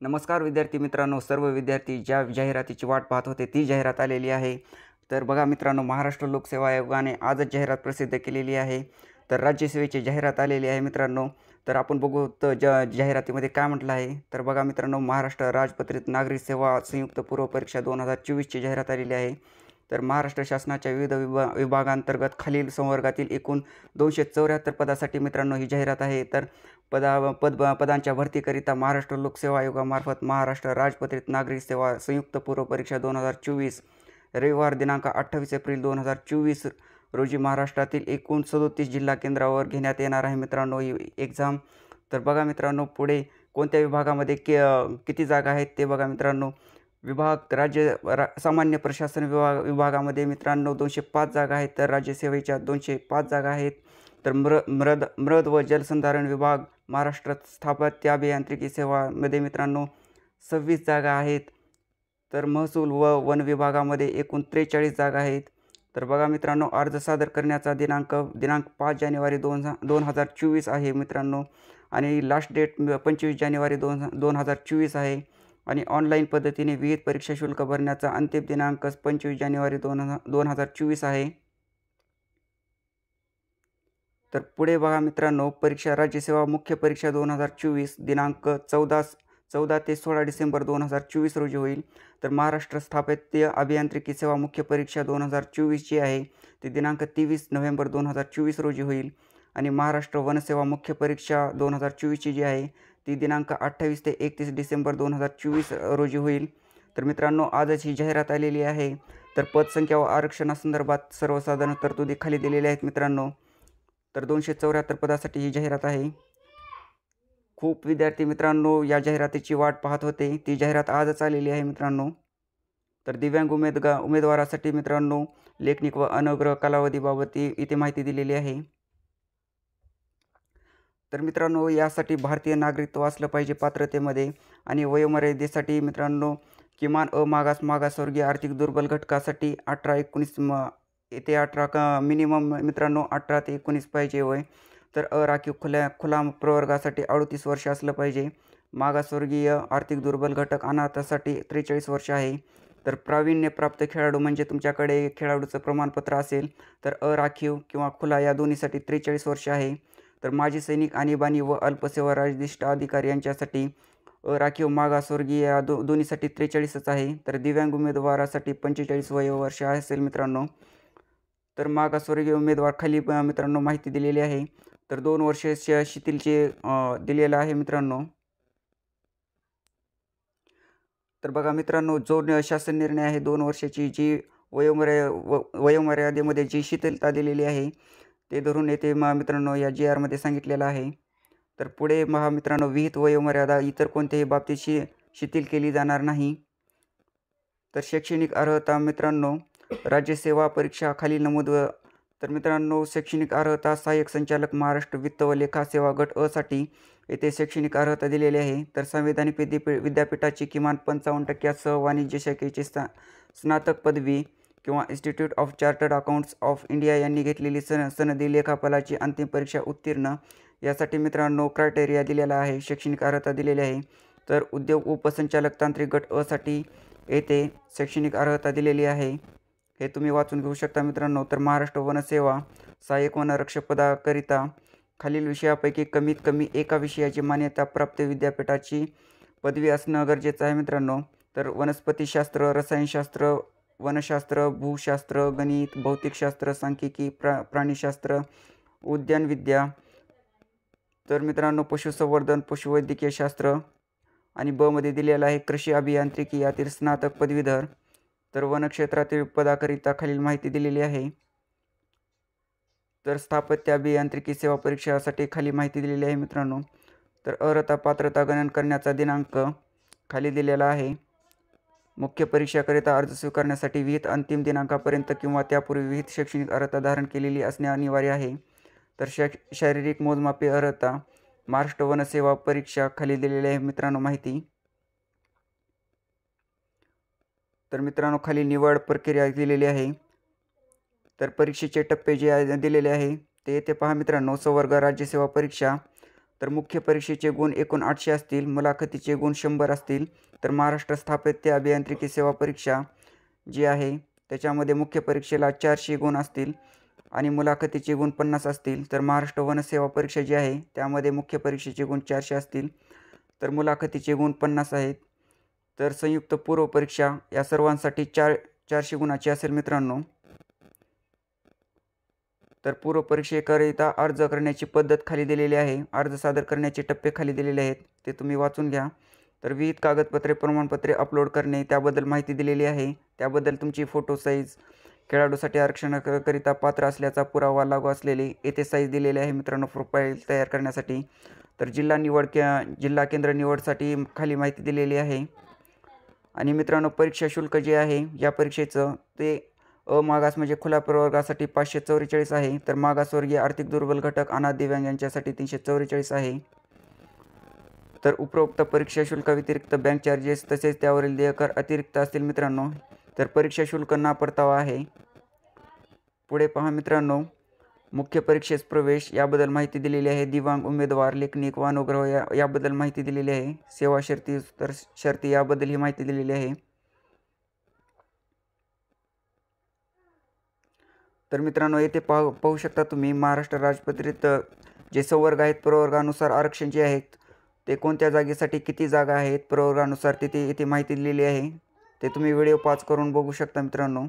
नमस्कार विद्यार्थी मित्रांनो, सर्व विद्यार्थी ज्या जाहिरातीची वाट पाहत होते ती जाहिरात आलेली आहे. तर बघा मित्रांनो, महाराष्ट्र लोकसेवा आयोगाने आजच जाहिरात प्रसिद्ध केलेली आहे. तर राज्यसेवेची जाहिरात आलेली आहे मित्रांनो. तर आपण बघू तर जाहिरातीमध्ये काय म्हटलं आहे. तर बघा मित्रांनो, महाराष्ट्र राजपत्रित नागरी सेवा संयुक्त पूर्व परीक्षा 2024ची जाहिरात आलेली आहे. तर महाराष्ट्र शासनाच्या विविध विभागांतर्गत खालील संवर्गातील एकूण 274 पदासाठी मित्रांनो ही जाहिरात आहे. तर पदांच्या भरतीकरिता महाराष्ट्र लोकसेवा आयोगामार्फत महाराष्ट्र राजपत्रित नागरी सेवा संयुक्त पूर्व परीक्षा 2024 रविवार दिनांक 28 एप्रिल 2024 रोजी महाराष्ट्रातील एकूण 37 जिल्हा केंद्रावर घेण्यात येणार आहे मित्रांनो ही एक्झाम. तर बघा मित्रांनो, पुढे कोणत्या विभागामध्ये किती जागा आहेत ते बघा मित्रांनो. सामान्य प्रशासन विभागामध्ये मित्रांनो 205 जागा आहेत. तर राज्यसेवेच्या 205 जागा आहेत. तर मृद व जलसंधारण विभाग महाराष्ट्र स्थापत्य अभियांत्रिकी सेवामध्ये मित्रांनो 26 जागा आहेत. तर महसूल व वन विभागामध्ये एकूण 43 जागा आहेत. तर बघा मित्रांनो, अर्ज सादर करण्याचा दिनांक 5 जानेवारी 2024 आहे मित्रांनो. आणि लास्ट डेट 25 जानेवारी 2024 आहे. आणि ऑनलाईन पद्धतीने विविध परीक्षा शुल्क भरण्याचा अंतिम दिनांक 25 जानेवारी 2024 आहे. तर पुढे बघा मित्रांनो, परीक्षा राज्यसेवा मुख्य परीक्षा 2024 दिनांक 14 ते 16 डिसेंबर 2024 रोजी होईल. तर महाराष्ट्र स्थापत्य अभियांत्रिकी सेवा मुख्य परीक्षा 2024 जी आहे ती दिनांक 23 नोव्हेंबर 2024 रोजी होईल. आणि महाराष्ट्र वनसेवा मुख्य परीक्षा 2024 जी आहे ती दिनांक 28 ते 31 डिसेंबर 2024 रोजी होईल. तर मित्रांनो, आजच ही जाहिरात आलेली आहे. तर पदसंख्या व आरक्षणासंदर्भात सर्वसाधारण तरतुदी खाली दिलेल्या आहेत मित्रांनो. तर 274 पदासाठी ही जाहिरात आहे. खूप विद्यार्थी मित्रांनो या जाहिरातीची वाट पाहत होते. ती जाहिरात आजच आलेली आहे मित्रांनो. तर दिव्यांग उमेदवारासाठी मित्रांनो लेखनिक व अनग्रह कालावधीबाबत इथे माहिती दिलेली आहे. तर मित्रांनो, यासाठी भारतीय नागरिकत्व असलं पाहिजे पात्रतेमध्ये. आणि वयोमर्यादेसाठी मित्रांनो किमान मागासवर्गीय आर्थिक दुर्बल घटकासाठी 18-19 ते 18 मिनिमम मित्रांनो 18 ते 19 पाहिजे वय. तर अराखीव खुला प्रवर्गासाठी 38 वर्ष असलं पाहिजे. मागासवर्गीय आर्थिक दुर्बल घटक अनाथासाठी 43 वर्ष आहे. तर प्रावीण्यप्राप्त खेळाडू म्हणजे तुमच्याकडे खेळाडूचं प्रमाणपत्र असेल तर अराखीव किंवा खुला या दोन्हीसाठी 43 वर्ष आहे. तर माजी सैनिक, आणीबाणी व अल्पसेवा राजदिष्ट अधिकारी यांच्यासाठी राखीव मागासवर्गीय या दोन्हीसाठी 43च आहे. तर दिव्यांग उमेदवारासाठी 45 वर्ष असेल मित्रांनो. तर मागासवर्गीय उमेदवार खाली मित्रांनो माहिती दिलेली आहे. तर 2 वर्ष शिथिलचे दिलेलं आहे मित्रांनो. तर बघा मित्रांनो, जो शासन निर्णय आहे 2 वर्षाची जी वयोमर्यादेमध्ये जी शिथिलता दिलेली आहे ते धरून येथे मित्रांनो या GRमध्ये सांगितलेलं आहे. तर पुढे मित्रांनो, विहित वयोमर्यादा इतर कोणत्याही बाबतीत शिथिल केली जाणार नाही. तर शैक्षणिक अर्हता मित्रांनो राज्यसेवा परीक्षा खालील नमूद. तर मित्रांनो, शैक्षणिक अर्हता सहाय्यक संचालक महाराष्ट्र वित्त व लेखा सेवा गट अ साठी येथे शैक्षणिक अर्हता दिलेली आहे. तर संवैधानिक विद्यापीठाची किमान 55% वाणिज्य शाखेची स्नातक पदवी किंवा institute of chartered accounts of India यांनी घेतलेली सनदी लेखापालाची अंतिम परीक्षा उत्तीर्ण यासाठी मित्रांनो क्रायटेरिया दिलेला आहे, शैक्षणिक अर्हता दिलेली आहे. तर उद्योग उपसंचालक तांत्रिक गट अ साठी येथे शैक्षणिक अर्हता दिलेली आहे. हे तुम्ही वाचून घेऊ शकता मित्रांनो. तर महाराष्ट्र वनसेवा सहाय्यक वनरक्षक पदाकरिता खालील विषयापैकी कमीत कमी एका विषयाची मान्यता प्राप्त विद्यापीठाची पदवी असणं गरजेचं आहे मित्रांनो. तर वनस्पतीशास्त्र, रसायनशास्त्र, वनशास्त्र, भूशास्त्र, गणित, भौतिकशास्त्र, सांख्यिकी, प्राणीशास्त्र, उद्यानविद्या. तर मित्रांनो पशुसंवर्धन, पशुवैद्यकीय शास्त्र. आणि ब मध्ये दिलेला आहे कृषी अभियांत्रिकी यातील स्नातक पदवीधर. तर वनक्षेत्रातील पदाकरिता खालील माहिती दिलेली आहे. तर स्थापत्य अभियांत्रिकी सेवा परीक्षासाठी खाली माहिती दिलेली आहे मित्रांनो. तर अर्हता पात्रता गणन करण्याचा दिनांक खाली दिलेला आहे. मुख्य परीक्षाकरिता अर्ज स्वीकारण्यासाठी विहित अंतिम दिनांकापर्यंत किंवा त्यापूर्वी विहित शैक्षणिक अर्हता धारण केलेली असणे अनिवार्य आहे. तर शारीरिक मोजमापी अर्हता महाराष्ट्र वनसेवा परीक्षा खाली दिलेली आहे मित्रांनो माहिती. तर मित्रांनो खाली निवड प्रक्रिया दिलेली आहे. तर परीक्षेचे टप्पे जे दिलेले आहे ते येथे पहा मित्रांनो. संवर्ग राज्यसेवा परीक्षा तर मुख्य परीक्षेचे गुण एकूण 800 असतील, मुलाखतीचे गुण 100 असतील. तर महाराष्ट्र स्थापत्य अभियांत्रिकी सेवा परीक्षा जी आहे त्याच्यामध्ये मुख्य परीक्षेला 400 गुण असतील आणि मुलाखतीचे गुण 50 असतील. तर महाराष्ट्र वनसेवा परीक्षा जी आहे त्यामध्ये मुख्य परीक्षेचे गुण 400 असतील, तर मुलाखतीचे गुण 50 आहेत. तर संयुक्त पूर्व परीक्षा या सर्वांसाठी 400 गुणाची असेल मित्रांनो. तर पूर्व परीक्षेकरिता अर्ज करण्याची पद्धत खाली दिलेली आहे. अर्ज सादर करण्याचे टप्पे खाली दिलेले आहेत, ते तुम्ही वाचून घ्या. तर विविध कागदपत्रे प्रमाणपत्रे अपलोड करणे त्याबद्दल माहिती दिलेली आहे. त्याबद्दल तुमची फोटो साईज, खेळाडूसाठी आरक्षणाकरिता पात्र असल्याचा पुरावा लागू असलेली येथे साईज दिलेली आहे मित्रांनो प्रोफाईल तयार करण्यासाठी. तर जिल्हा केंद्र निवडसाठी खाली माहिती दिलेली आहे. आणि मित्रांनो परीक्षा शुल्क जे आहे या परीक्षेचं ते मागास म्हणजे खुल्या प्रवर्गासाठी 544 आहे. तर मागासवर्गीय, आर्थिक दुर्बल घटक, अनाथ, दिव्यांग यांच्यासाठी 344 आहे. तर उपरोक्त परीक्षा शुल्काव्यतिरिक्त बँक चार्जेस तसेच त्यावरील देयकर अतिरिक्त असतील मित्रांनो. तर परीक्षा शुल्क ना परतावा आहे. पुढे पहा मित्रांनो, मुख्य परीक्षेस प्रवेश याबद्दल माहिती दिलेली आहे. दिव्यांग उमेदवार, लेखनिक व अनुग्रह याबद्दल माहिती दिलेली आहे. सेवा शर्ती, तर शर्ती याबद्दल ही माहिती दिलेली आहे. तर मित्रांनो येथे पाहू शकता तुम्ही महाराष्ट्र राजपत्रित जे संवर्ग आहेत प्रवर्गानुसार आरक्षण जे आहेत ते कोणत्या जागेसाठी किती जागा आहेत प्रवर्गानुसार तिथे इथे माहिती दिलेली आहे. ते तुम्ही व्हिडिओ पॉज करून बघू शकता मित्रांनो.